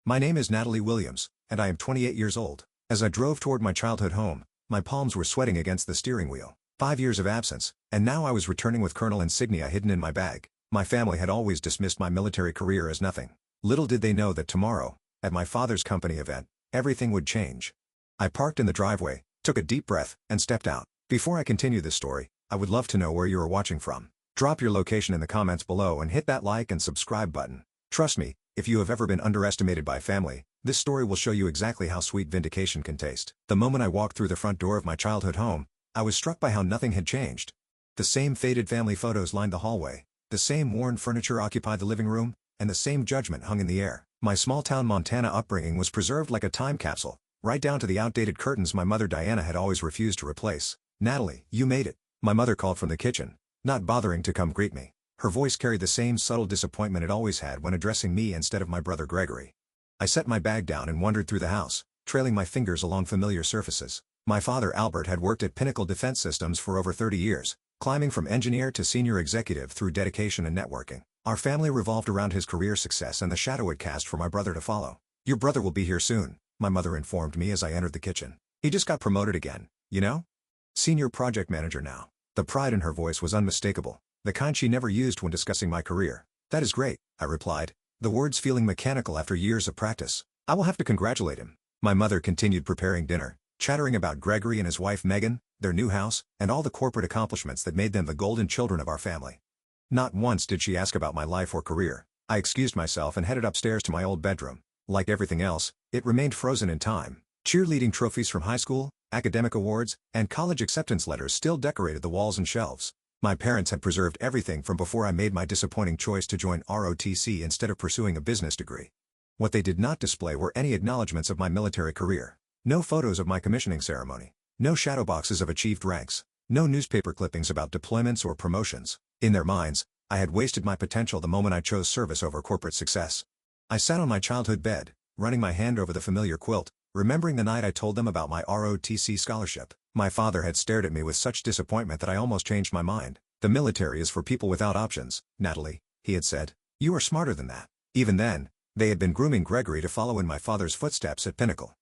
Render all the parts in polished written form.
My name is Natalie Williams, and I am 28 years old. As I drove toward my childhood home, my palms were sweating against the steering wheel. 5 years of absence, and now I was returning with colonel insignia hidden in my bag. My family had always dismissed my military career as nothing. Little did they know that tomorrow, at my father's company event, everything would change. I parked in the driveway, took a deep breath, and stepped out. Before I continue this story, I would love to know where you are watching from. Drop your location in the comments below and hit that like and subscribe button. Trust me, if you have ever been underestimated by family, this story will show you exactly how sweet vindication can taste. The moment I walked through the front door of my childhood home, I was struck by how nothing had changed. The same faded family photos lined the hallway, the same worn furniture occupied the living room, and the same judgment hung in the air. My small-town Montana upbringing was preserved like a time capsule, right down to the outdated curtains my mother Diana had always refused to replace. "Natalie, you made it," my mother called from the kitchen, not bothering to come greet me. Her voice carried the same subtle disappointment it always had when addressing me instead of my brother Gregory. I set my bag down and wandered through the house, trailing my fingers along familiar surfaces. My father Albert had worked at Pinnacle Defense Systems for over 30 years, climbing from engineer to senior executive through dedication and networking. Our family revolved around his career success and the shadow it cast for my brother to follow. "Your brother will be here soon," my mother informed me as I entered the kitchen. "He just got promoted again, you know? Senior project manager now." The pride in her voice was unmistakable, the kind she never used when discussing my career. "That is great," I replied, the words feeling mechanical after years of practice. "I will have to congratulate him." My mother continued preparing dinner, chattering about Gregory and his wife Megan, their new house, and all the corporate accomplishments that made them the golden children of our family. Not once did she ask about my life or career. I excused myself and headed upstairs to my old bedroom. Like everything else, it remained frozen in time. Cheerleading trophies from high school, academic awards, and college acceptance letters still decorated the walls and shelves. My parents had preserved everything from before I made my disappointing choice to join ROTC instead of pursuing a business degree. What they did not display were any acknowledgments of my military career. No photos of my commissioning ceremony. No shadow boxes of achieved ranks. No newspaper clippings about deployments or promotions. In their minds, I had wasted my potential the moment I chose service over corporate success. I sat on my childhood bed, running my hand over the familiar quilt, remembering the night I told them about my ROTC scholarship. My father had stared at me with such disappointment that I almost changed my mind. "The military is for people without options, Natalie," he had said. "You are smarter than that." Even then, they had been grooming Gregory to follow in my father's footsteps at Pinnacle.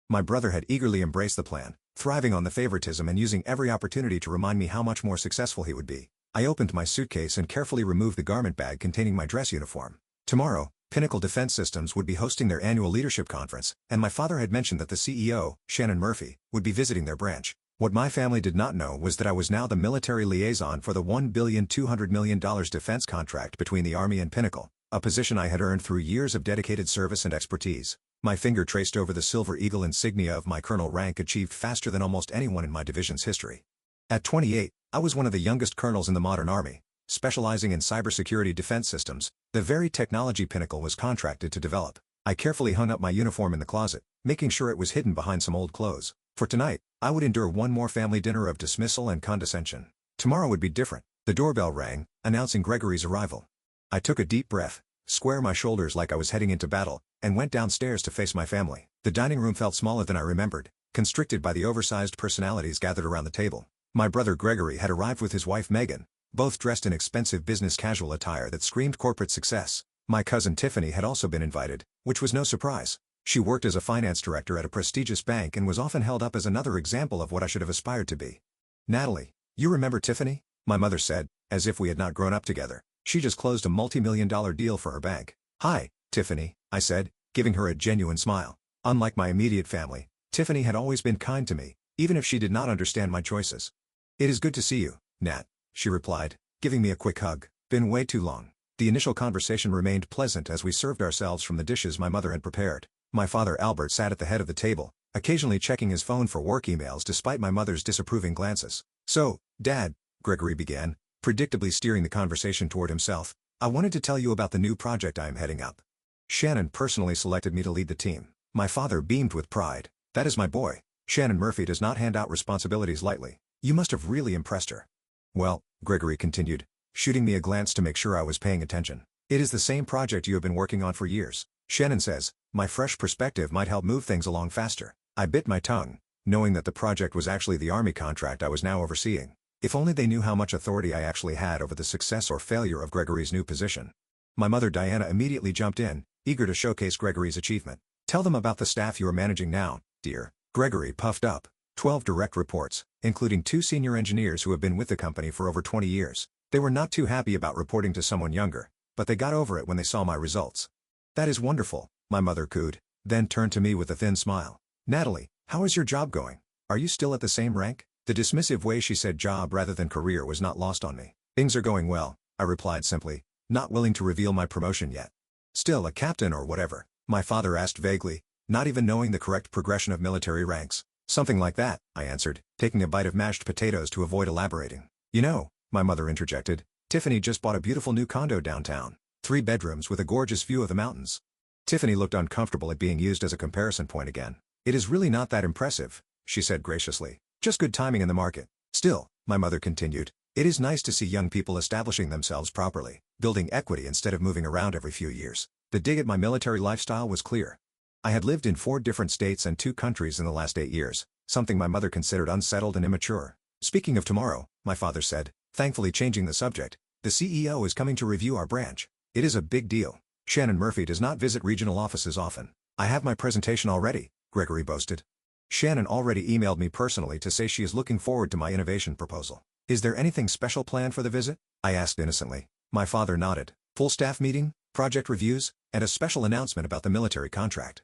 My brother had eagerly embraced the plan, thriving on the favoritism and using every opportunity to remind me how much more successful he would be. I opened my suitcase and carefully removed the garment bag containing my dress uniform. Tomorrow, Pinnacle Defense Systems would be hosting their annual leadership conference, and my father had mentioned that the CEO, Shannon Murphy, would be visiting their branch. What my family did not know was that I was now the military liaison for the $1,200,000,000 defense contract between the Army and Pinnacle, a position I had earned through years of dedicated service and expertise. My finger traced over the Silver Eagle insignia of my colonel rank achieved faster than almost anyone in my division's history. At 28, I was one of the youngest colonels in the modern Army, specializing in cybersecurity defense systems, the very technology Pinnacle was contracted to develop. I carefully hung up my uniform in the closet, making sure it was hidden behind some old clothes. For tonight, I would endure one more family dinner of dismissal and condescension. Tomorrow would be different. The doorbell rang, announcing Gregory's arrival. I took a deep breath, squared my shoulders like I was heading into battle, and went downstairs to face my family. The dining room felt smaller than I remembered, constricted by the oversized personalities gathered around the table. My brother Gregory had arrived with his wife Megan, both dressed in expensive business casual attire that screamed corporate success. My cousin Tiffany had also been invited, which was no surprise. She worked as a finance director at a prestigious bank and was often held up as another example of what I should have aspired to be. "Natalie, you remember Tiffany?" my mother said, as if we had not grown up together. "She just closed a multi-million-dollar deal for her bank." "Hi, Tiffany," I said, giving her a genuine smile. Unlike my immediate family, Tiffany had always been kind to me, even if she did not understand my choices. "It is good to see you, Nat," she replied, giving me a quick hug. "Been way too long." The initial conversation remained pleasant as we served ourselves from the dishes my mother had prepared. My father Albert sat at the head of the table, occasionally checking his phone for work emails despite my mother's disapproving glances. "So, Dad," Gregory began, predictably steering the conversation toward himself, "I wanted to tell you about the new project I am heading up. Shannon personally selected me to lead the team." My father beamed with pride. "That is my boy. Shannon Murphy does not hand out responsibilities lightly. You must have really impressed her." "Well," Gregory continued, shooting me a glance to make sure I was paying attention, "it is the same project you have been working on for years. Shannon says my fresh perspective might help move things along faster." I bit my tongue, knowing that the project was actually the Army contract I was now overseeing. If only they knew how much authority I actually had over the success or failure of Gregory's new position. My mother Diana immediately jumped in, eager to showcase Gregory's achievement. Tell them about the staff you are managing now, dear. Gregory puffed up. 12 direct reports, including 2 senior engineers who have been with the company for over 20 years. They were not too happy about reporting to someone younger, but they got over it when they saw my results. That is wonderful, my mother cooed, then turned to me with a thin smile. Natalie, how is your job going? Are you still at the same rank? The dismissive way she said job rather than career was not lost on me. Things are going well, I replied simply, not willing to reveal my promotion yet. Still a captain or whatever? My father asked vaguely, not even knowing the correct progression of military ranks. Something like that, I answered, taking a bite of mashed potatoes to avoid elaborating. You know, my mother interjected, Tiffany just bought a beautiful new condo downtown. 3 bedrooms with a gorgeous view of the mountains. Tiffany looked uncomfortable at being used as a comparison point again. It is really not that impressive, she said graciously. Just good timing in the market. Still, my mother continued, it is nice to see young people establishing themselves properly, building equity instead of moving around every few years. The dig at my military lifestyle was clear. I had lived in 4 different states and 2 countries in the last 8 years, something my mother considered unsettled and immature. Speaking of tomorrow, my father said, thankfully changing the subject, the CEO is coming to review our branch. It is a big deal. Shannon Murphy does not visit regional offices often. I have my presentation already, Gregory boasted. Shannon already emailed me personally to say she is looking forward to my innovation proposal. Is there anything special planned for the visit? I asked innocently. My father nodded. Full staff meeting, project reviews, and a special announcement about the military contract.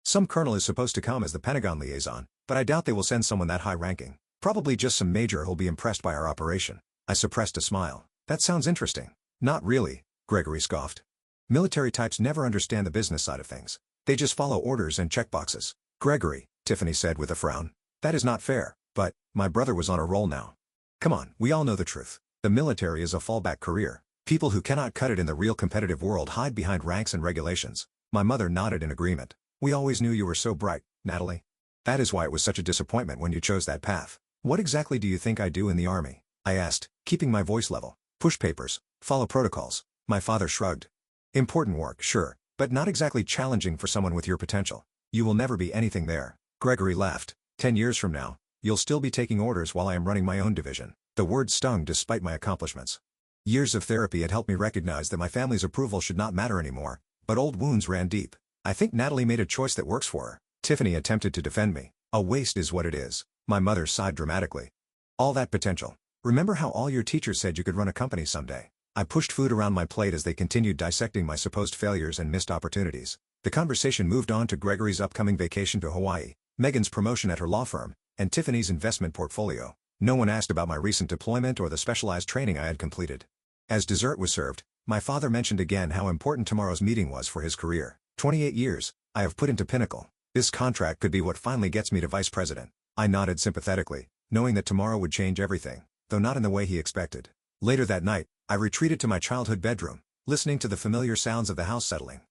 Some colonel is supposed to come as the Pentagon liaison, but I doubt they will send someone that high-ranking. Probably just some major who'll be impressed by our operation. I suppressed a smile. That sounds interesting. Not really, Gregory scoffed. Military types never understand the business side of things. They just follow orders and check boxes. Gregory, Tiffany said with a frown. That is not fair, but, my brother was on a roll now. Come on, we all know the truth. The military is a fallback career. People who cannot cut it in the real competitive world hide behind ranks and regulations. My mother nodded in agreement. We always knew you were so bright, Natalie. That is why it was such a disappointment when you chose that path. What exactly do you think I do in the army? I asked, keeping my voice level. Push papers, follow protocols. My father shrugged. Important work, sure, but not exactly challenging for someone with your potential. You will never be anything there. Gregory laughed. 10 years from now, you'll still be taking orders while I am running my own division. The word stung despite my accomplishments. Years of therapy had helped me recognize that my family's approval should not matter anymore, but old wounds ran deep. I think Natalie made a choice that works for her. Tiffany attempted to defend me. A waste is what it is. My mother sighed dramatically. All that potential. Remember how all your teachers said you could run a company someday? I pushed food around my plate as they continued dissecting my supposed failures and missed opportunities. The conversation moved on to Gregory's upcoming vacation to Hawaii, Megan's promotion at her law firm, and Tiffany's investment portfolio. No one asked about my recent deployment or the specialized training I had completed. As dessert was served, my father mentioned again how important tomorrow's meeting was for his career. 28 years, I have put into Pinnacle. This contract could be what finally gets me to vice president. I nodded sympathetically, knowing that tomorrow would change everything, though not in the way he expected. Later that night, I retreated to my childhood bedroom, listening to the familiar sounds of the house settling.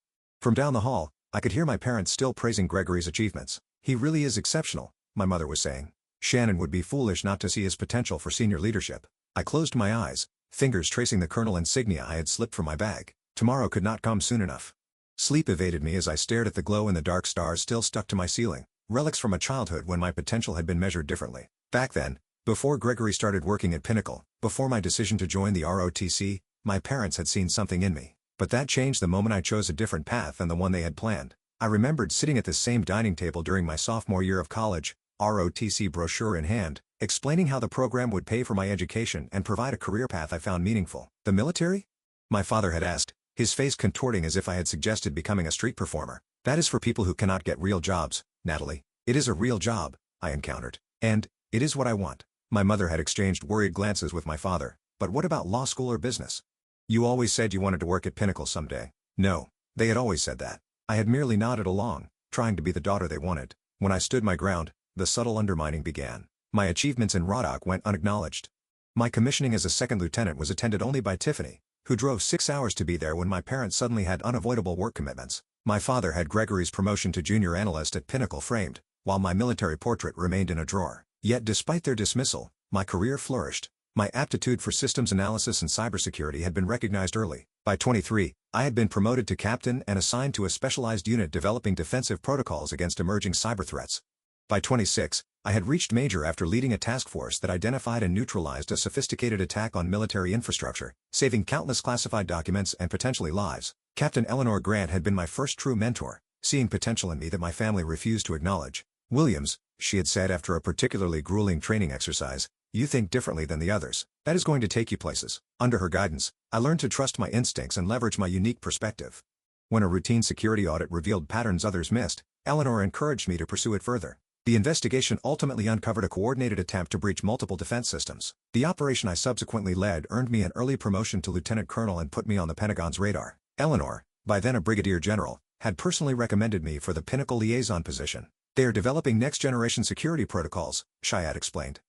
From down the hall, I could hear my parents still praising Gregory's achievements. He really is exceptional, my mother was saying. Shannon would be foolish not to see his potential for senior leadership. I closed my eyes, fingers tracing the colonel insignia I had slipped from my bag. Tomorrow could not come soon enough. Sleep evaded me as I stared at the glow-in-the-dark stars still stuck to my ceiling, relics from a childhood when my potential had been measured differently. Back then, before Gregory started working at Pinnacle, before my decision to join the ROTC, my parents had seen something in me. But that changed the moment I chose a different path than the one they had planned. I remembered sitting at the same dining table during my sophomore year of college, ROTC brochure in hand, explaining how the program would pay for my education and provide a career path I found meaningful. The military? My father had asked, his face contorting as if I had suggested becoming a street performer. That is for people who cannot get real jobs, Natalie. It is a real job, I encountered. And, it is what I want. My mother had exchanged worried glances with my father. But what about law school or business? You always said you wanted to work at Pinnacle someday. No, they had always said that. I had merely nodded along, trying to be the daughter they wanted. When I stood my ground, the subtle undermining began. My achievements in ROTOC went unacknowledged. My commissioning as a second lieutenant was attended only by Tiffany, who drove 6 hours to be there when my parents suddenly had unavoidable work commitments. My father had Gregory's promotion to junior analyst at Pinnacle framed, while my military portrait remained in a drawer. Yet despite their dismissal, my career flourished. My aptitude for systems analysis and cybersecurity had been recognized early. By 23, I had been promoted to captain and assigned to a specialized unit developing defensive protocols against emerging cyber threats. By 26, I had reached major after leading a task force that identified and neutralized a sophisticated attack on military infrastructure, saving countless classified documents and potentially lives. Captain Eleanor Grant had been my first true mentor, seeing potential in me that my family refused to acknowledge. "Williams," she had said after a particularly grueling training exercise, "you think differently than the others. That is going to take you places." Under her guidance, I learned to trust my instincts and leverage my unique perspective. When a routine security audit revealed patterns others missed, Eleanor encouraged me to pursue it further. The investigation ultimately uncovered a coordinated attempt to breach multiple defense systems. The operation I subsequently led earned me an early promotion to lieutenant colonel and put me on the Pentagon's radar. Eleanor, by then a brigadier general, had personally recommended me for the Pinnacle liaison position. "They are developing next-generation security protocols," Shayad explained.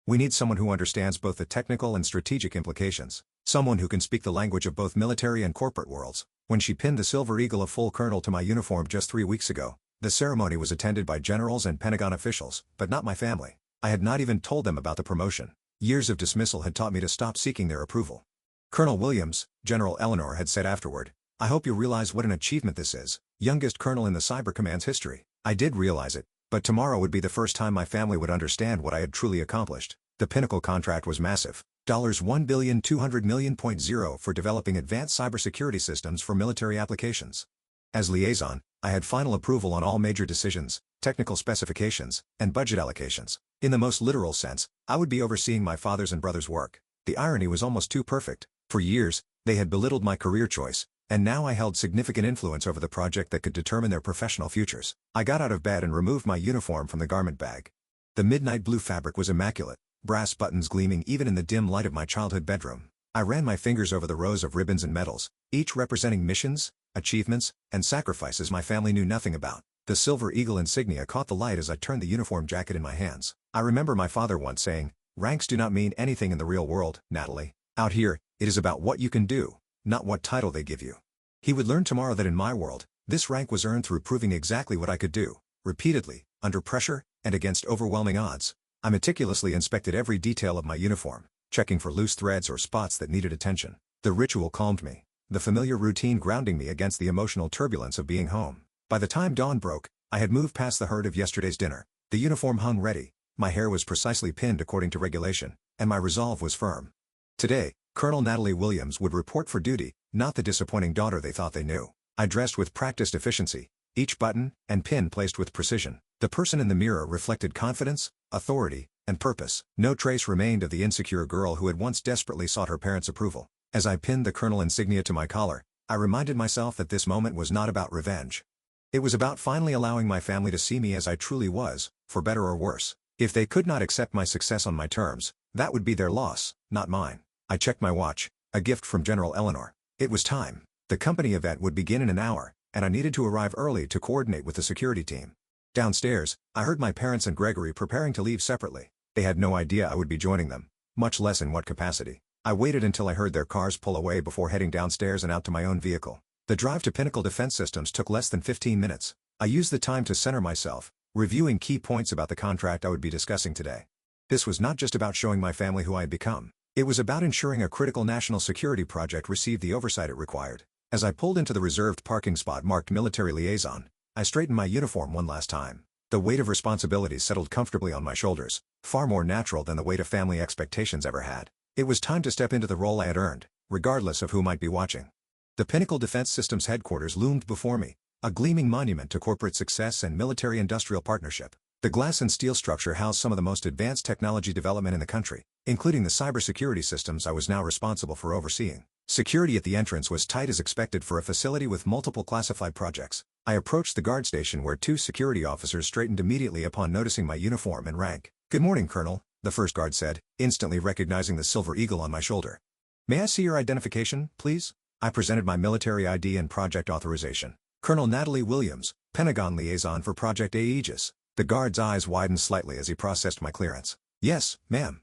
"We need someone who understands both the technical and strategic implications. Someone who can speak the language of both military and corporate worlds." When she pinned the Silver Eagle of full colonel to my uniform just 3 weeks ago, the ceremony was attended by generals and Pentagon officials, but not my family. I had not even told them about the promotion. Years of dismissal had taught me to stop seeking their approval. "Colonel Williams," General Eleanor had said afterward, "I hope you realize what an achievement this is. Youngest colonel in the Cyber Command's history." I did realize it, but tomorrow would be the first time my family would understand what I had truly accomplished. The Pinnacle contract was massive. $1,200,000,000 for developing advanced cybersecurity systems for military applications. As liaison, I had final approval on all major decisions, technical specifications, and budget allocations. In the most literal sense, I would be overseeing my father's and brother's work. The irony was almost too perfect. For years, they had belittled my career choice, and now I held significant influence over the project that could determine their professional futures. I got out of bed and removed my uniform from the garment bag. The midnight blue fabric was immaculate, brass buttons gleaming even in the dim light of my childhood bedroom. I ran my fingers over the rows of ribbons and medals, each representing missions, achievements, and sacrifices my family knew nothing about. The Silver Eagle insignia caught the light as I turned the uniform jacket in my hands. I remember my father once saying, "Ranks do not mean anything in the real world, Natalie. Out here, it is about what you can do, not what title they give you." He would learn tomorrow that in my world, this rank was earned through proving exactly what I could do, repeatedly, under pressure, and against overwhelming odds. I meticulously inspected every detail of my uniform, checking for loose threads or spots that needed attention. The ritual calmed me, the familiar routine grounding me against the emotional turbulence of being home. By the time dawn broke, I had moved past the hurt of yesterday's dinner. The uniform hung ready, my hair was precisely pinned according to regulation, and my resolve was firm. Today, Colonel Natalie Williams would report for duty, not the disappointing daughter they thought they knew. I dressed with practiced efficiency, each button and pin placed with precision. The person in the mirror reflected confidence, authority, and purpose. No trace remained of the insecure girl who had once desperately sought her parents' approval. As I pinned the colonel insignia to my collar, I reminded myself that this moment was not about revenge. It was about finally allowing my family to see me as I truly was, for better or worse. If they could not accept my success on my terms, that would be their loss, not mine. I checked my watch, a gift from General Eleanor. It was time. The company event would begin in an hour, and I needed to arrive early to coordinate with the security team. Downstairs, I heard my parents and Gregory preparing to leave separately. They had no idea I would be joining them, much less in what capacity. I waited until I heard their cars pull away before heading downstairs and out to my own vehicle. The drive to Pinnacle Defense Systems took less than 15 minutes. I used the time to center myself, reviewing key points about the contract I would be discussing today. This was not just about showing my family who I had become. It was about ensuring a critical national security project received the oversight it required. As I pulled into the reserved parking spot marked Military Liaison, I straightened my uniform one last time. The weight of responsibility settled comfortably on my shoulders, far more natural than the weight of family expectations ever had. It was time to step into the role I had earned, regardless of who might be watching. The Pinnacle Defense Systems headquarters loomed before me, a gleaming monument to corporate success and military-industrial partnership. The glass and steel structure housed some of the most advanced technology development in the country, including the cybersecurity systems I was now responsible for overseeing. Security at the entrance was tight as expected for a facility with multiple classified projects. I approached the guard station where 2 security officers straightened immediately upon noticing my uniform and rank. "Good morning, Colonel," the first guard said, instantly recognizing the Silver Eagle on my shoulder. "May I see your identification, please?" I presented my military ID and project authorization. "Colonel Natalie Williams, Pentagon Liaison for Project Aegis." The guard's eyes widened slightly as he processed my clearance. "Yes, ma'am."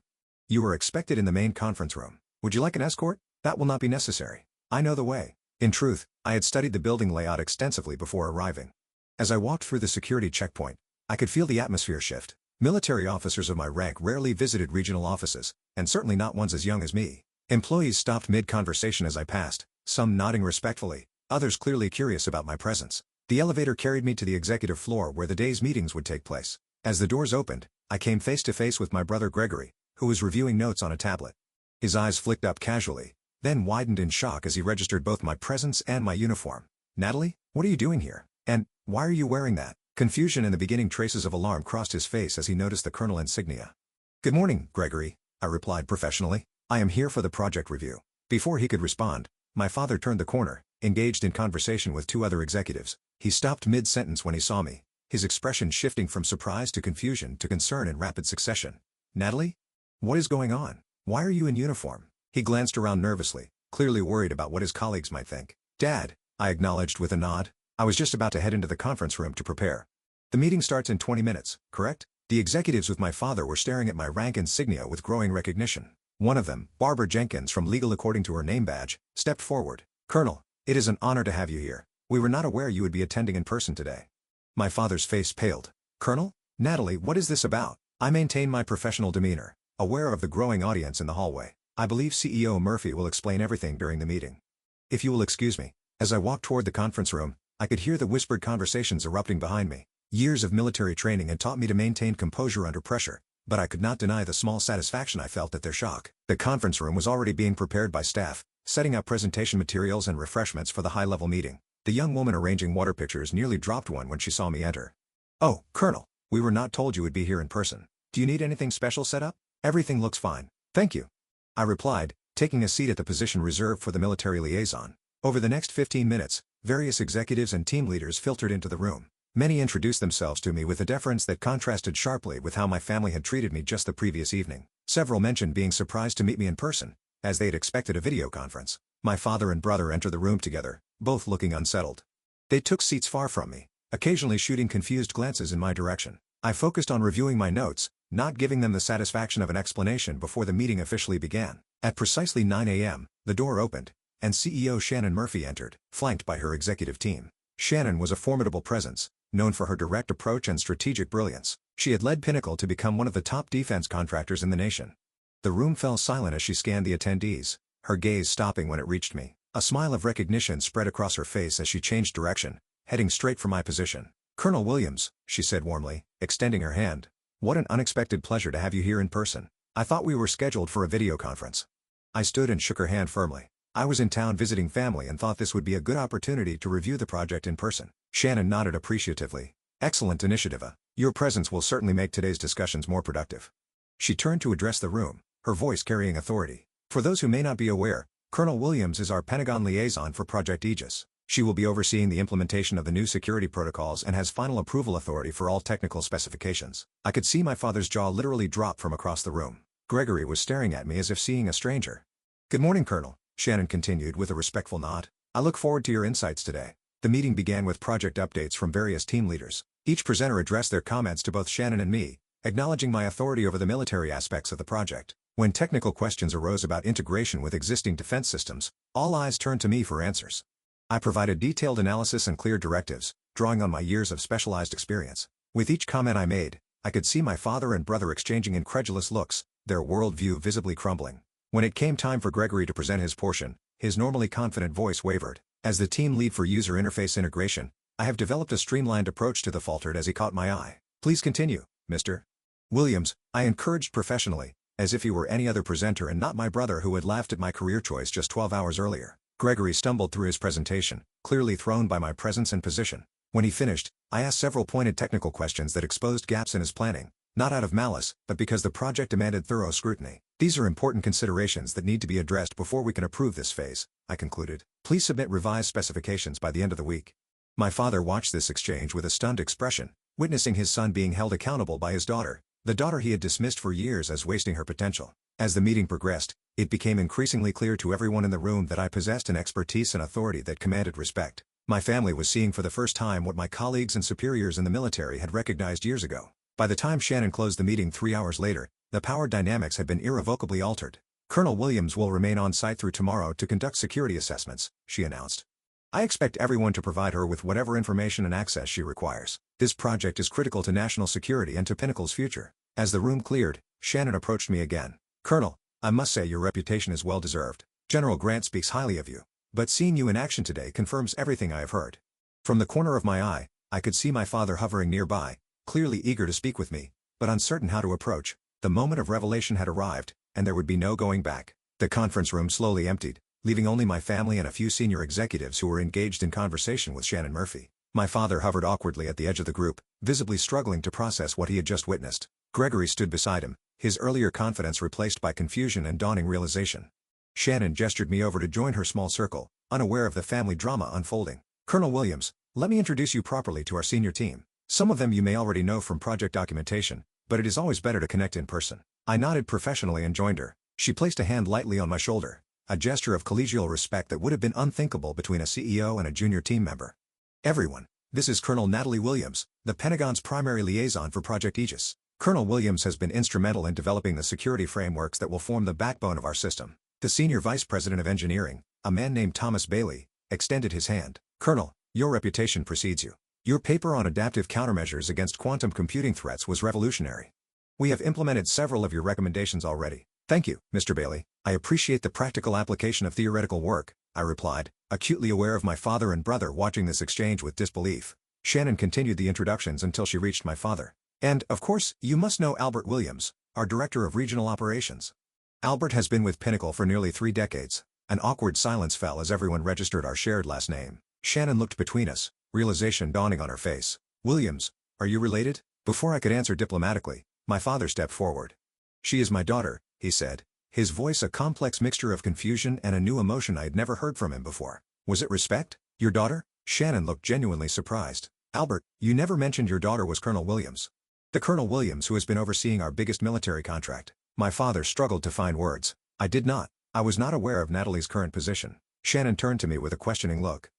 "You are expected in the main conference room. Would you like an escort?" "That will not be necessary. I know the way." In truth, I had studied the building layout extensively before arriving. As I walked through the security checkpoint, I could feel the atmosphere shift. Military officers of my rank rarely visited regional offices, and certainly not ones as young as me. Employees stopped mid-conversation as I passed, some nodding respectfully, others clearly curious about my presence. The elevator carried me to the executive floor where the day's meetings would take place. As the doors opened, I came face to face with my brother Gregory, who was reviewing notes on a tablet. His eyes flicked up casually, then widened in shock as he registered both my presence and my uniform. "Natalie, what are you doing here? And why are you wearing that?" Confusion and the beginning traces of alarm crossed his face as he noticed the colonel insignia. "Good morning, Gregory," I replied professionally. "I am here for the project review." Before he could respond, my father turned the corner, engaged in conversation with two other executives. He stopped mid-sentence when he saw me, his expression shifting from surprise to confusion to concern in rapid succession. "Natalie? What is going on? Why are you in uniform?" He glanced around nervously, clearly worried about what his colleagues might think. "Dad," I acknowledged with a nod. I was just about to head into the conference room to prepare. "The meeting starts in 20 minutes, correct?" The executives with my father were staring at my rank insignia with growing recognition. One of them, Barbara Jenkins from Legal according to her name badge, stepped forward. "Colonel, it is an honor to have you here. We were not aware you would be attending in person today." My father's face paled. "Colonel? Natalie, what is this about?" I maintained my professional demeanor, aware of the growing audience in the hallway. "I believe CEO Murphy will explain everything during the meeting. If you will excuse me." As I walked toward the conference room, I could hear the whispered conversations erupting behind me. Years of military training had taught me to maintain composure under pressure, but I could not deny the small satisfaction I felt at their shock. The conference room was already being prepared by staff, setting up presentation materials and refreshments for the high-level meeting. The young woman arranging water pitchers nearly dropped one when she saw me enter. "Oh, Colonel, we were not told you would be here in person. Do you need anything special set up?" "Everything looks fine, thank you," I replied, taking a seat at the position reserved for the military liaison. Over the next 15 minutes, various executives and team leaders filtered into the room. Many introduced themselves to me with a deference that contrasted sharply with how my family had treated me just the previous evening. Several mentioned being surprised to meet me in person, as they had expected a video conference. My father and brother entered the room together, both looking unsettled. They took seats far from me, occasionally shooting confused glances in my direction. I focused on reviewing my notes, not giving them the satisfaction of an explanation before the meeting officially began. At precisely 9 a.m., the door opened, and CEO Shannon Murphy entered, flanked by her executive team. Shannon was a formidable presence, known for her direct approach and strategic brilliance. She had led Pinnacle to become one of the top defense contractors in the nation. The room fell silent as she scanned the attendees, her gaze stopping when it reached me. A smile of recognition spread across her face as she changed direction, heading straight for my position. "Colonel Williams," she said warmly, extending her hand. "What an unexpected pleasure to have you here in person. I thought we were scheduled for a video conference." I stood and shook her hand firmly. I was in town visiting family and thought this would be a good opportunity to review the project in person. Shannon nodded appreciatively. "Excellent initiative. Your presence will certainly make today's discussions more productive." She turned to address the room, her voice carrying authority. "For those who may not be aware, Colonel Williams is our Pentagon liaison for Project Aegis. She will be overseeing the implementation of the new security protocols and has final approval authority for all technical specifications." I could see my father's jaw literally drop from across the room. Gregory was staring at me as if seeing a stranger. "Good morning, Colonel," Shannon continued with a respectful nod. "I look forward to your insights today." The meeting began with project updates from various team leaders. Each presenter addressed their comments to both Shannon and me, acknowledging my authority over the military aspects of the project. When technical questions arose about integration with existing defense systems, all eyes turned to me for answers. I provided detailed analysis and clear directives, drawing on my years of specialized experience. With each comment I made, I could see my father and brother exchanging incredulous looks, their worldview visibly crumbling. When it came time for Gregory to present his portion, his normally confident voice wavered. "As the team lead for user interface integration, I have developed a streamlined approach to the," faltered as he caught my eye. "Please continue, Mr. Williams," I encouraged professionally, as if he were any other presenter and not my brother who had laughed at my career choice just 12 hours earlier. Gregory stumbled through his presentation, clearly thrown by my presence and position. When he finished, I asked several pointed technical questions that exposed gaps in his planning, not out of malice, but because the project demanded thorough scrutiny. "These are important considerations that need to be addressed before we can approve this phase," I concluded. "Please submit revised specifications by the end of the week." My father watched this exchange with a stunned expression, witnessing his son being held accountable by his daughter, the daughter he had dismissed for years as wasting her potential. As the meeting progressed, it became increasingly clear to everyone in the room that I possessed an expertise and authority that commanded respect. My family was seeing for the first time what my colleagues and superiors in the military had recognized years ago. By the time Shannon closed the meeting 3 hours later, the power dynamics had been irrevocably altered. "Colonel Williams will remain on site through tomorrow to conduct security assessments," she announced. "I expect everyone to provide her with whatever information and access she requires. This project is critical to national security and to Pinnacle's future." As the room cleared, Shannon approached me again. "Colonel, I must say your reputation is well deserved. General Grant speaks highly of you. But seeing you in action today confirms everything I have heard." From the corner of my eye, I could see my father hovering nearby, clearly eager to speak with me, but uncertain how to approach. The moment of revelation had arrived, and there would be no going back. The conference room slowly emptied, leaving only my family and a few senior executives who were engaged in conversation with Shannon Murphy. My father hovered awkwardly at the edge of the group, visibly struggling to process what he had just witnessed. Gregory stood beside him, his earlier confidence replaced by confusion and dawning realization. Shannon gestured me over to join her small circle, unaware of the family drama unfolding. "Colonel Williams, let me introduce you properly to our senior team. Some of them you may already know from project documentation, but it is always better to connect in person." I nodded professionally and joined her. She placed a hand lightly on my shoulder, a gesture of collegial respect that would have been unthinkable between a CEO and a junior team member. "Everyone, this is Colonel Natalie Williams, the Pentagon's primary liaison for Project Aegis. Colonel Williams has been instrumental in developing the security frameworks that will form the backbone of our system." The Senior Vice President of Engineering, a man named Thomas Bailey, extended his hand. "Colonel, your reputation precedes you. Your paper on adaptive countermeasures against quantum computing threats was revolutionary. We have implemented several of your recommendations already." "Thank you, Mr. Bailey. I appreciate the practical application of theoretical work," I replied, acutely aware of my father and brother watching this exchange with disbelief. Shannon continued the introductions until she reached my father. "And, of course, you must know Albert Williams, our Director of Regional Operations. Albert has been with Pinnacle for nearly 3 decades." An awkward silence fell as everyone registered our shared last name. Shannon looked between us, realization dawning on her face. "Williams, are you related?" Before I could answer diplomatically, my father stepped forward. "She is my daughter," he said, his voice a complex mixture of confusion and a new emotion I had never heard from him before. "Was it respect? Your daughter?" Shannon looked genuinely surprised. "Albert, you never mentioned your daughter was Colonel Williams." "The Colonel Williams who has been overseeing our biggest military contract." My father struggled to find words. "I did not. I was not aware of Natalie's current position." Shannon turned to me with a questioning look.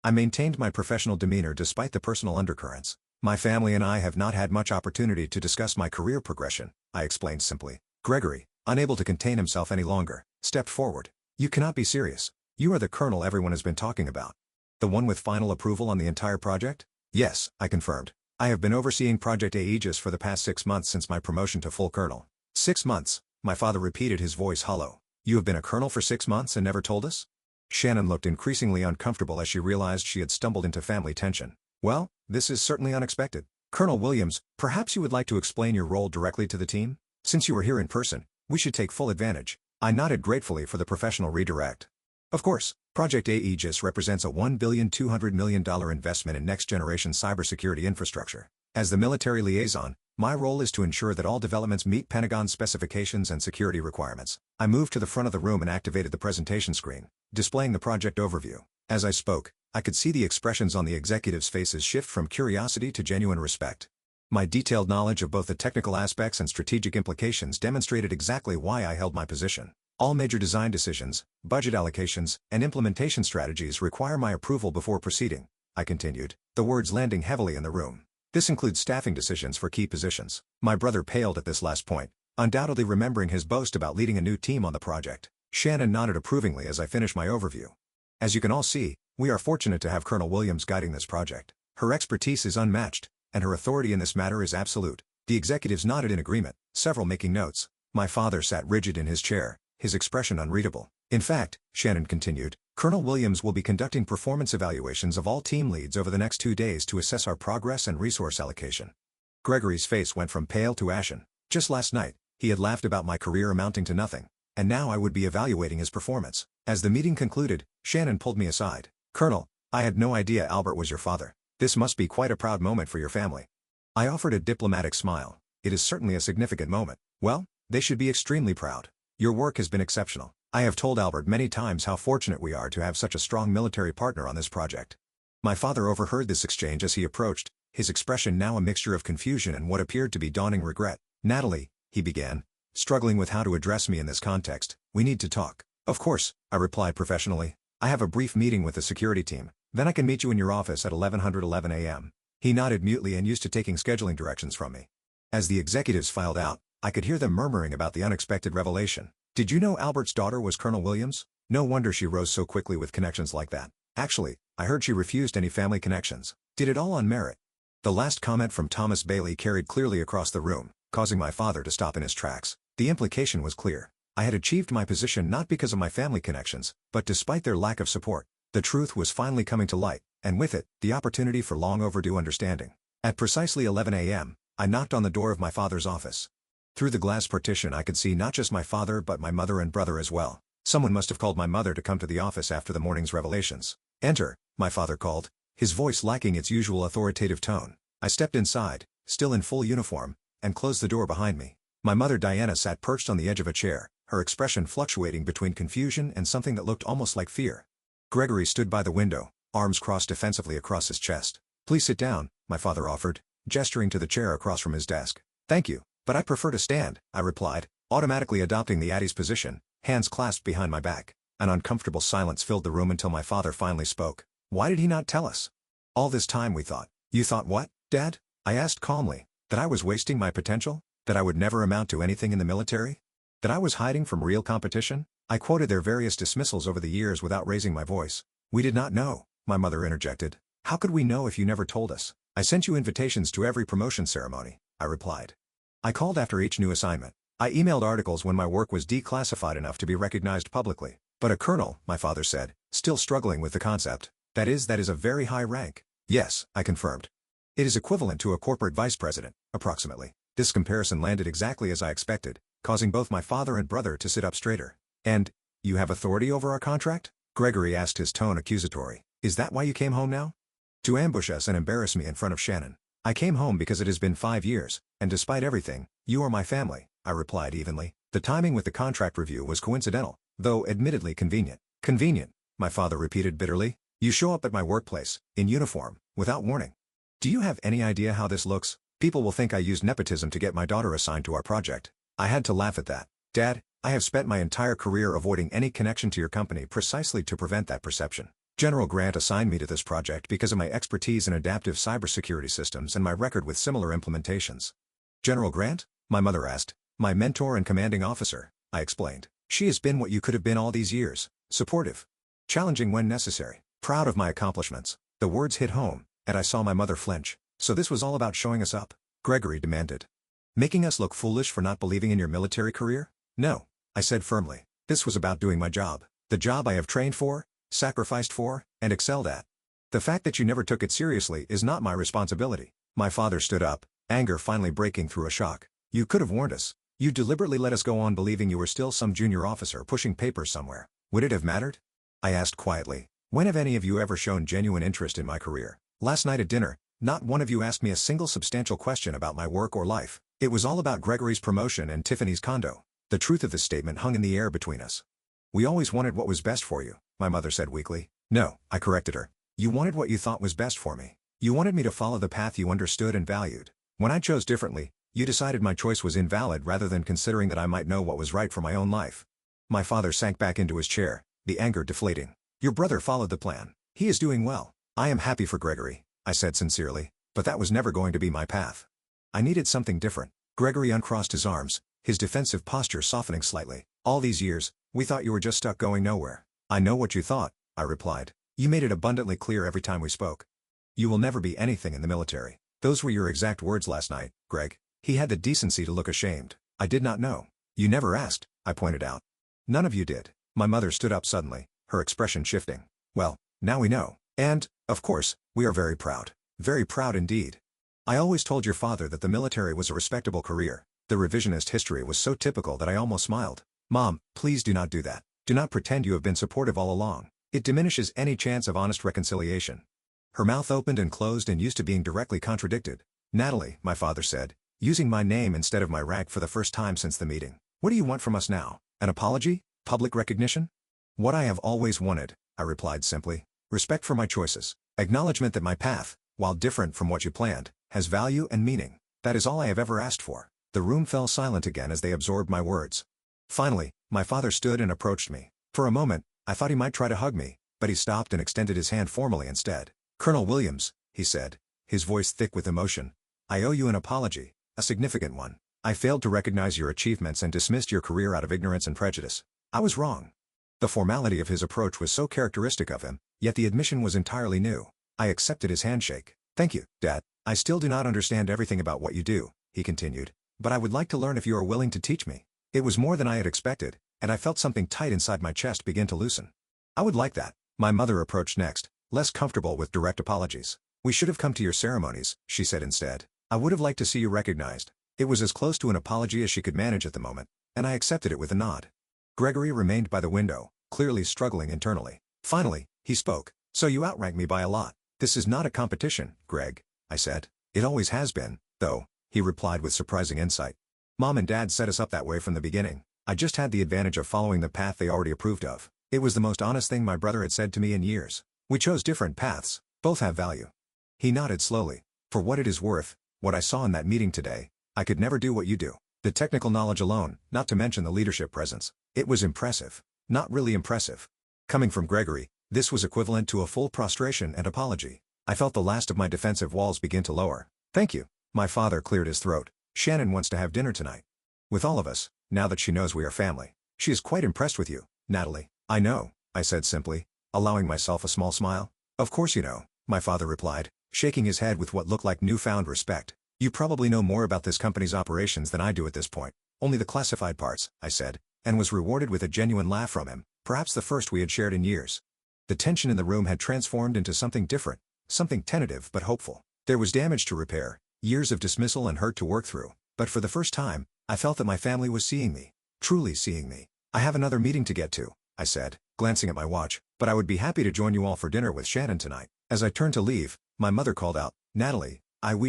I maintained my professional demeanor despite the personal undercurrents. "My family and I have not had much opportunity to discuss my career progression," I explained simply. Gregory, unable to contain himself any longer, stepped forward. "You cannot be serious. You are the colonel everyone has been talking about. The one with final approval on the entire project?" "Yes," I confirmed. "I have been overseeing Project Aegis for the past 6 months since my promotion to full colonel." "6 months," my father repeated, his voice hollow. "You have been a colonel for 6 months and never told us?" Shannon looked increasingly uncomfortable as she realized she had stumbled into family tension. "Well, this is certainly unexpected. Colonel Williams, perhaps you would like to explain your role directly to the team? Since you are here in person, we should take full advantage." I nodded gratefully for the professional redirect. "Of course, Project Aegis represents a $1,200,000,000 investment in next-generation cybersecurity infrastructure. As the military liaison, my role is to ensure that all developments meet Pentagon specifications and security requirements." I moved to the front of the room and activated the presentation screen, displaying the project overview. As I spoke, I could see the expressions on the executives' faces shift from curiosity to genuine respect. My detailed knowledge of both the technical aspects and strategic implications demonstrated exactly why I held my position. "All major design decisions, budget allocations, and implementation strategies require my approval before proceeding," I continued, the words landing heavily in the room. "This includes staffing decisions for key positions." My brother paled at this last point, undoubtedly remembering his boast about leading a new team on the project. Shannon nodded approvingly as I finished my overview. "As you can all see, we are fortunate to have Colonel Williams guiding this project. Her expertise is unmatched, and her authority in this matter is absolute." The executives nodded in agreement, several making notes. My father sat rigid in his chair, his expression unreadable. "In fact," Shannon continued, "Colonel Williams will be conducting performance evaluations of all team leads over the next 2 days to assess our progress and resource allocation." Gregory's face went from pale to ashen. Just last night, he had laughed about my career amounting to nothing, and now I would be evaluating his performance. As the meeting concluded, Shannon pulled me aside. "Colonel, I had no idea Albert was your father. This must be quite a proud moment for your family." I offered a diplomatic smile. "It is certainly a significant moment." "Well, they should be extremely proud. Your work has been exceptional. I have told Albert many times how fortunate we are to have such a strong military partner on this project." My father overheard this exchange as he approached, his expression now a mixture of confusion and what appeared to be dawning regret. "Natalie," he began, struggling with how to address me in this context, "we need to talk." "Of course," I replied professionally. "I have a brief meeting with the security team, then I can meet you in your office at 11:11 a.m. He nodded mutely and used to taking scheduling directions from me. As the executives filed out, I could hear them murmuring about the unexpected revelation. "Did you know Albert's daughter was Colonel Williams? No wonder she rose so quickly with connections like that. Actually, I heard she refused any family connections. Did it all on merit." The last comment from Thomas Bailey carried clearly across the room, causing my father to stop in his tracks. The implication was clear. I had achieved my position not because of my family connections, but despite their lack of support. The truth was finally coming to light, and with it, the opportunity for long overdue understanding. At precisely 11 a.m., I knocked on the door of my father's office. Through the glass partition I could see not just my father but my mother and brother as well. Someone must have called my mother to come to the office after the morning's revelations. "Enter," my father called, his voice lacking its usual authoritative tone. I stepped inside, still in full uniform, and closed the door behind me. My mother Diana sat perched on the edge of a chair, her expression fluctuating between confusion and something that looked almost like fear. Gregory stood by the window, arms crossed defensively across his chest. "Please sit down," my father offered, gesturing to the chair across from his desk. "Thank you, but I prefer to stand," I replied, automatically adopting the Addie's position, hands clasped behind my back. An uncomfortable silence filled the room until my father finally spoke. "Why did he not tell us? All this time we thought." "You thought what, Dad?" I asked calmly. "That I was wasting my potential? That I would never amount to anything in the military? That I was hiding from real competition?" I quoted their various dismissals over the years without raising my voice. "We did not know," my mother interjected. "How could we know if you never told us?" "I sent you invitations to every promotion ceremony," I replied. "I called after each new assignment. I emailed articles when my work was declassified enough to be recognized publicly." "But a colonel," my father said, still struggling with the concept. That is a very high rank." "Yes," I confirmed. "It is equivalent to a corporate vice president, approximately." This comparison landed exactly as I expected, causing both my father and brother to sit up straighter. "And you have authority over our contract?" Gregory asked, his tone accusatory. "Is that why you came home now?" "To ambush us and embarrass me in front of Shannon. I came home because it has been 5 years, and despite everything, you are my family," I replied evenly. "The timing with the contract review was coincidental, though admittedly convenient." "Convenient," my father repeated bitterly. "You show up at my workplace, in uniform, without warning. Do you have any idea how this looks? People will think I used nepotism to get my daughter assigned to our project." I had to laugh at that. "Dad, I have spent my entire career avoiding any connection to your company precisely to prevent that perception. General Grant assigned me to this project because of my expertise in adaptive cybersecurity systems and my record with similar implementations." "General Grant?" my mother asked. "My mentor and commanding officer," I explained. "She has been what you could have been all these years, supportive, challenging when necessary, proud of my accomplishments." The words hit home, and I saw my mother flinch. "So this was all about showing us up?" Gregory demanded. "Making us look foolish for not believing in your military career?" "No," I said firmly. "This was about doing my job. The job I have trained for, sacrificed for, and excelled at. The fact that you never took it seriously is not my responsibility." My father stood up, anger finally breaking through a shock. "You could have warned us. You deliberately let us go on believing you were still some junior officer pushing papers somewhere. Would it have mattered?" I asked quietly. "When have any of you ever shown genuine interest in my career? Last night at dinner, not one of you asked me a single substantial question about my work or life. It was all about Gregory's promotion and Tiffany's condo." The truth of this statement hung in the air between us. "We always wanted what was best for you," my mother said weakly. "No," I corrected her. "You wanted what you thought was best for me. You wanted me to follow the path you understood and valued. When I chose differently, you decided my choice was invalid rather than considering that I might know what was right for my own life." My father sank back into his chair, the anger deflating. "Your brother followed the plan. He is doing well. I am happy for Gregory," I said sincerely, "but that was never going to be my path. I needed something different." Gregory uncrossed his arms, his defensive posture softening slightly. "All these years, we thought you were just stuck going nowhere." "I know what you thought," I replied. "You made it abundantly clear every time we spoke. You will never be anything in the military." "Those were your exact words last night, Greg." He had the decency to look ashamed. "I did not know." "You never asked," I pointed out. "None of you did." My mother stood up suddenly, her expression shifting. "Well, now we know. And, of course, we are very proud. Very proud indeed. I always told your father that the military was a respectable career." The revisionist history was so typical that I almost smiled. "Mom, please do not do that. Do not pretend you have been supportive all along. It diminishes any chance of honest reconciliation." Her mouth opened and closed and used to being directly contradicted. "Natalie," my father said, using my name instead of my rank for the first time since the meeting. "What do you want from us now? An apology? Public recognition?" "What I have always wanted," I replied simply. "Respect for my choices. Acknowledgement that my path, while different from what you planned, has value and meaning. That is all I have ever asked for." The room fell silent again as they absorbed my words. Finally, my father stood and approached me. For a moment, I thought he might try to hug me, but he stopped and extended his hand formally instead. "Colonel Williams," he said, his voice thick with emotion, "I owe you an apology, a significant one. I failed to recognize your achievements and dismissed your career out of ignorance and prejudice. I was wrong." The formality of his approach was so characteristic of him, yet the admission was entirely new. I accepted his handshake. "Thank you, Dad. I still do not understand everything about what you do," he continued, "but I would like to learn if you are willing to teach me." It was more than I had expected, and I felt something tight inside my chest begin to loosen. "I would like that." My mother approached next, less comfortable with direct apologies. "We should have come to your ceremonies," she said instead. "I would have liked to see you recognized." It was as close to an apology as she could manage at the moment, and I accepted it with a nod. Gregory remained by the window, clearly struggling internally. Finally, he spoke. "So you outrank me by a lot." "This is not a competition, Greg," I said. "It always has been, though," he replied with surprising insight. "Mom and Dad set us up that way from the beginning. I just had the advantage of following the path they already approved of. It was the most honest thing my brother had said to me in years. We chose different paths, both have value." He nodded slowly. "For what it is worth, what I saw in that meeting today, I could never do what you do. The technical knowledge alone, not to mention the leadership presence. It was impressive. Not really impressive." Coming from Gregory, this was equivalent to a full prostration and apology. I felt the last of my defensive walls begin to lower. "Thank you." My father cleared his throat. "Shannon wants to have dinner tonight. With all of us, now that she knows we are family. She is quite impressed with you, Natalie." "I know," I said simply, allowing myself a small smile. "Of course you know," my father replied, shaking his head with what looked like newfound respect. "You probably know more about this company's operations than I do at this point." "Only the classified parts," I said, and was rewarded with a genuine laugh from him, perhaps the first we had shared in years. The tension in the room had transformed into something different, something tentative but hopeful. There was damage to repair, years of dismissal and hurt to work through, but for the first time, I felt that my family was seeing me, truly seeing me. "I have another meeting to get to," I said, glancing at my watch, "but I would be happy to join you all for dinner with Shannon tonight." As I turned to leave, my mother called out, "Natalie."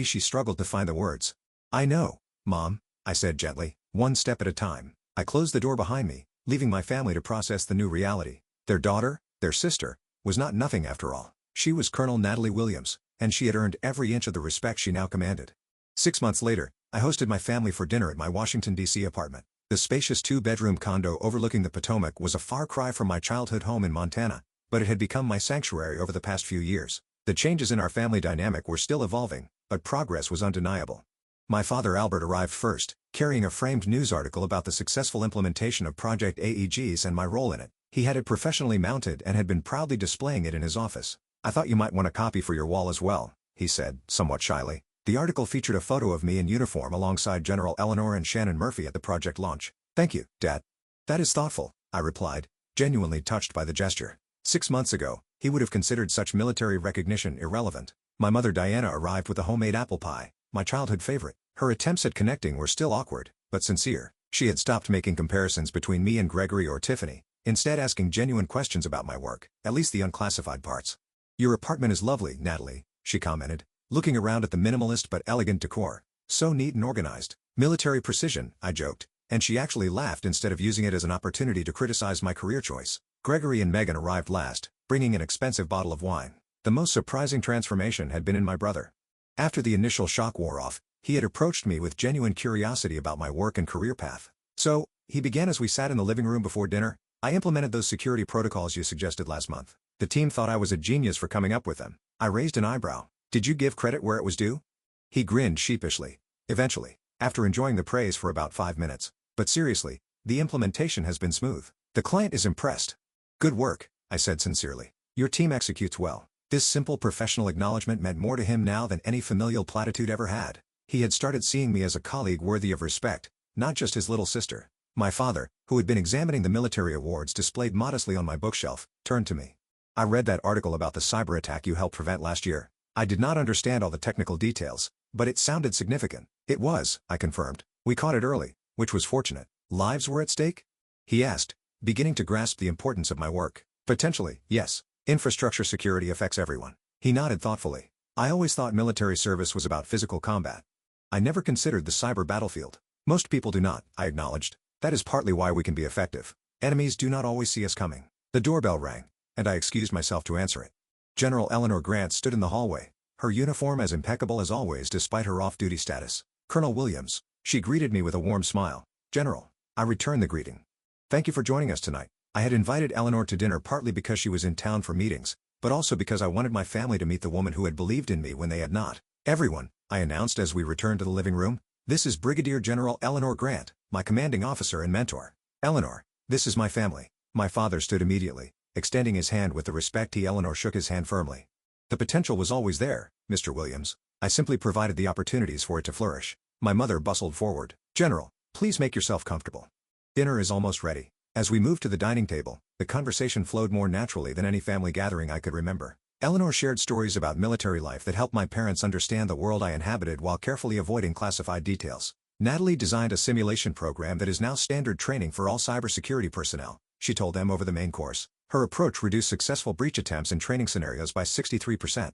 She struggled to find the words. "I know, Mom," I said gently, one step at a time. I closed the door behind me, leaving my family to process the new reality. Their daughter, their sister, was not nothing after all. She was Colonel Natalie Williams, and she had earned every inch of the respect she now commanded. 6 months later, I hosted my family for dinner at my Washington, D.C. apartment. The spacious 2-bedroom condo overlooking the Potomac was a far cry from my childhood home in Montana, but it had become my sanctuary over the past few years. The changes in our family dynamic were still evolving, but progress was undeniable. My father Albert arrived first, carrying a framed news article about the successful implementation of Project AEGS and my role in it. He had it professionally mounted and had been proudly displaying it in his office. "I thought you might want a copy for your wall as well," he said, somewhat shyly. The article featured a photo of me in uniform alongside General Eleanor and Shannon Murphy at the project launch. "Thank you, Dad." "That is thoughtful," I replied, genuinely touched by the gesture. 6 months ago, he would have considered such military recognition irrelevant. My mother Diana arrived with a homemade apple pie, my childhood favorite. Her attempts at connecting were still awkward, but sincere. She had stopped making comparisons between me and Gregory or Tiffany, instead asking genuine questions about my work, at least the unclassified parts. "Your apartment is lovely, Natalie," she commented, looking around at the minimalist but elegant decor. "So neat and organized." "Military precision," I joked, and she actually laughed instead of using it as an opportunity to criticize my career choice. Gregory and Megan arrived last, bringing an expensive bottle of wine. The most surprising transformation had been in my brother. After the initial shock wore off, he had approached me with genuine curiosity about my work and career path. "So," he began as we sat in the living room before dinner, "I implemented those security protocols you suggested last month. The team thought I was a genius for coming up with them." I raised an eyebrow. "Did you give credit where it was due?" He grinned sheepishly. "Eventually, after enjoying the praise for about 5 minutes. But seriously, the implementation has been smooth. The client is impressed." "Good work," I said sincerely. "Your team executes well." This simple professional acknowledgement meant more to him now than any familial platitude ever had. He had started seeing me as a colleague worthy of respect, not just his little sister. My father, who had been examining the military awards displayed modestly on my bookshelf, turned to me. "I read that article about the cyber attack you helped prevent last year. I did not understand all the technical details, but it sounded significant." "It was," I confirmed. "We caught it early, which was fortunate." "Lives were at stake?" he asked, beginning to grasp the importance of my work. "Potentially, yes. Infrastructure security affects everyone." He nodded thoughtfully. "I always thought military service was about physical combat. I never considered the cyber battlefield." "Most people do not," I acknowledged. "That is partly why we can be effective. Enemies do not always see us coming." The doorbell rang, and I excused myself to answer it. General Eleanor Grant stood in the hallway, her uniform as impeccable as always despite her off-duty status. "Colonel Williams." She greeted me with a warm smile. "General." I returned the greeting. "Thank you for joining us tonight." I had invited Eleanor to dinner partly because she was in town for meetings, but also because I wanted my family to meet the woman who had believed in me when they had not. "Everyone," I announced as we returned to the living room, "this is Brigadier General Eleanor Grant, my commanding officer and mentor. Eleanor, this is my family." My father stood immediately, extending his hand with the respect Eleanor shook his hand firmly. "The potential was always there, Mr. Williams. I simply provided the opportunities for it to flourish." My mother bustled forward. "General, please make yourself comfortable. Dinner is almost ready." As we moved to the dining table, the conversation flowed more naturally than any family gathering I could remember. Eleanor shared stories about military life that helped my parents understand the world I inhabited while carefully avoiding classified details. Natalie designed a simulation program that is now standard training for all cybersecurity personnel, she told them over the main course. Her approach reduced successful breach attempts in training scenarios by 63%.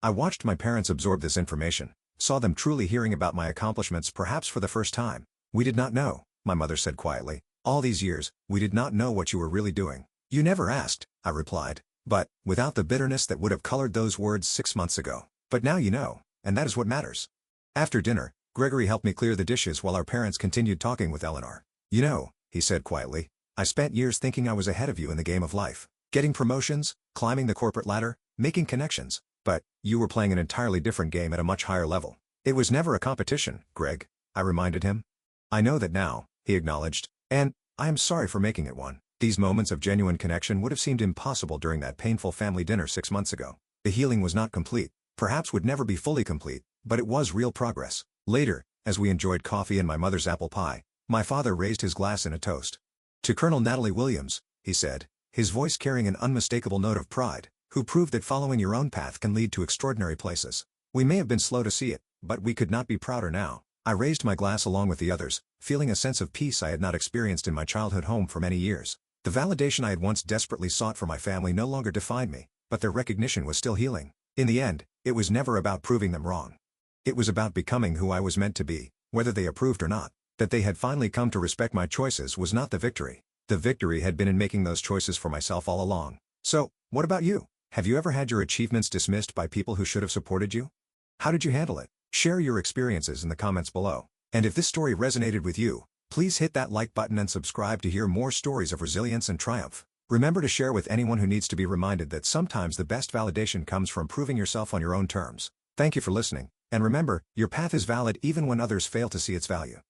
I watched my parents absorb this information, saw them truly hearing about my accomplishments perhaps for the first time. We did not know, my mother said quietly. All these years, we did not know what you were really doing. You never asked, I replied, but, without the bitterness that would have colored those words 6 months ago. But now you know, and that is what matters. After dinner, Gregory helped me clear the dishes while our parents continued talking with Eleanor. You know, he said quietly, I spent years thinking I was ahead of you in the game of life. Getting promotions, climbing the corporate ladder, making connections. But, you were playing an entirely different game at a much higher level. It was never a competition, Greg, I reminded him. I know that now, he acknowledged, and, I am sorry for making it one. These moments of genuine connection would have seemed impossible during that painful family dinner 6 months ago. The healing was not complete, perhaps would never be fully complete, but it was real progress. Later, as we enjoyed coffee and my mother's apple pie, my father raised his glass in a toast. To Colonel Natalie Williams, he said, his voice carrying an unmistakable note of pride, who proved that following your own path can lead to extraordinary places. We may have been slow to see it, but we could not be prouder now. I raised my glass along with the others, feeling a sense of peace I had not experienced in my childhood home for many years. The validation I had once desperately sought for my family no longer defined me, but their recognition was still healing. In the end, it was never about proving them wrong. It was about becoming who I was meant to be, whether they approved or not. That they had finally come to respect my choices was not the victory. The victory had been in making those choices for myself all along. So, what about you? Have you ever had your achievements dismissed by people who should have supported you? How did you handle it? Share your experiences in the comments below. And if this story resonated with you, please hit that like button and subscribe to hear more stories of resilience and triumph. Remember to share with anyone who needs to be reminded that sometimes the best validation comes from proving yourself on your own terms. Thank you for listening, and remember, your path is valid even when others fail to see its value.